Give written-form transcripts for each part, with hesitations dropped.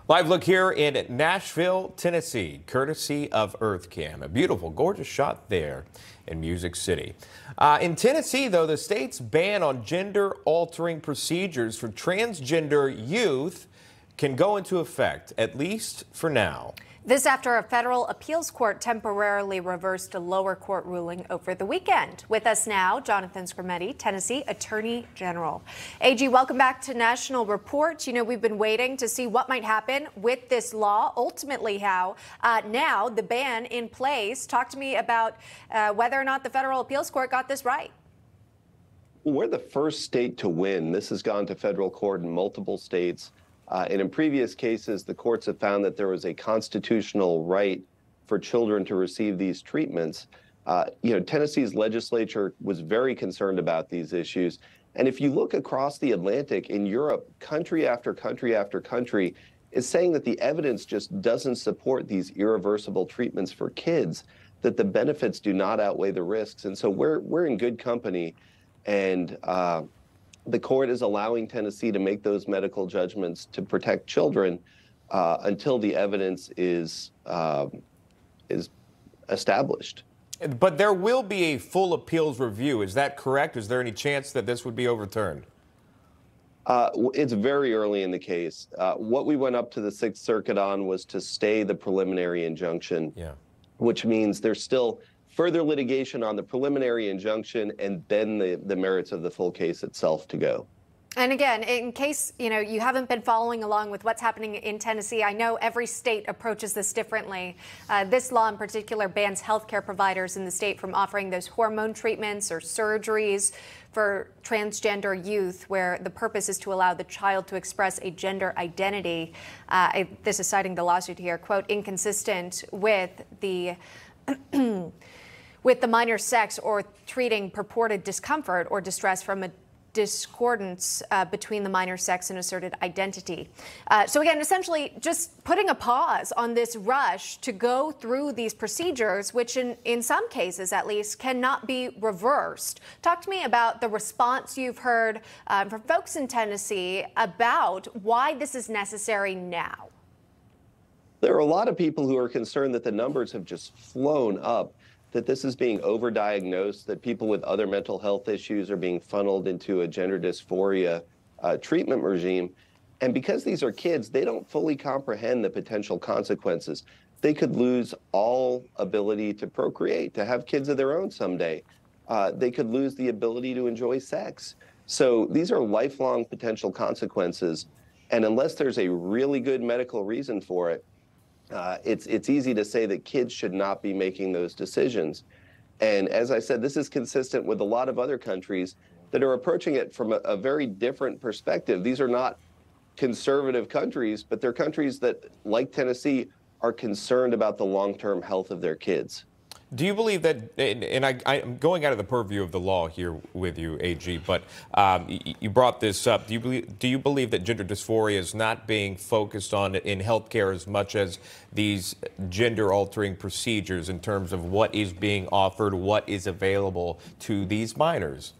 Live look here in Nashville, Tennessee, courtesy of EarthCam. A beautiful, gorgeous shot there in Music City. In Tennessee, though, the state's ban on gender-altering procedures for transgender youth can go into effect, at least for now. This after a federal appeals court temporarily reversed a lower court ruling over the weekend. With us now, Jonathan Skrmetti, Tennessee Attorney General. AG, welcome back to National Report. You know, we've been waiting to see what might happen with this law, ultimately how. Now, the ban in place. Talk to me about whether or not the federal appeals court got this right. We're the first state to win. This has gone to federal court in multiple states. And in previous cases, the courts have found that there was a constitutional right for children to receive these treatments. Tennessee's legislature was very concerned about these issues. And if you look across the Atlantic, in Europe, country after country after country is saying that the evidence just doesn't support these irreversible treatments for kids, that the benefits do not outweigh the risks. And so we're in good company. And the court is allowing Tennessee to make those medical judgments to protect children until the evidence is established. But there will be a full appeals review. Is that correct? Is there any chance that this would be overturned? It's very early in the case. What we went up to the Sixth Circuit on was to stay the preliminary injunction, which means there's still further litigation on the preliminary injunction and then the merits of the full case itself to go. And again, in case you haven't been following along with what's happening in Tennessee, I know every state approaches this differently. This law in particular bans healthcare providers in the state from offering those hormone treatments or surgeries for transgender youth, where the purpose is to allow the child to express a gender identity. This is citing the lawsuit here, quote, inconsistent with the with the minor's sex or treating purported discomfort or distress from a discordance between the minor's sex and asserted identity. So again, essentially just putting a pause on this rush to go through these procedures, which in some cases at least cannot be reversed. Talk to me about the response you've heard from folks in Tennessee about why this is necessary now. There are a lot of people who are concerned that the numbers have just flown up, that this is being overdiagnosed, that people with other mental health issues are being funneled into a gender dysphoria treatment regime. And because these are kids, they don't fully comprehend the potential consequences. They could lose all ability to procreate, to have kids of their own someday. They could lose the ability to enjoy sex. So these are lifelong potential consequences. And unless there's a really good medical reason for it, it's easy to say that kids should not be making those decisions. And as I said, this is consistent with a lot of other countries that are approaching it from a very different perspective. These are not conservative countries, but they're countries that, like Tennessee, are concerned about the long-term health of their kids. Do you believe that, and I'm going out of the purview of the law here with you, AG, but you brought this up. Do you believe that gender dysphoria is not being focused on in healthcare as much as these gender-altering procedures in terms of what is being offered, what is available to these minors?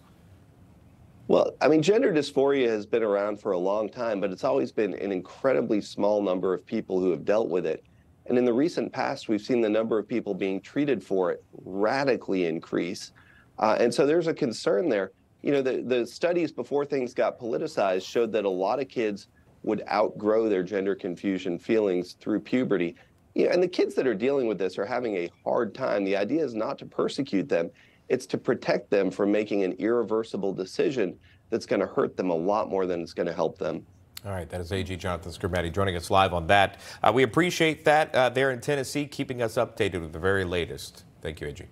Well, I mean, gender dysphoria has been around for a long time, but it's always been an incredibly small number of people who have dealt with it. And in the recent past, we've seen the number of people being treated for it radically increase. And so there's a concern there. You know, the studies before things got politicized showed that a lot of kids would outgrow their gender confusion feelings through puberty. And the kids that are dealing with this are having a hard time. The idea is not to persecute them. It's to protect them from making an irreversible decision that's going to hurt them a lot more than it's going to help them. All right, that is AG Jonathan Skrmetti joining us live on that. We appreciate that there in Tennessee, keeping us updated with the very latest. Thank you, AG.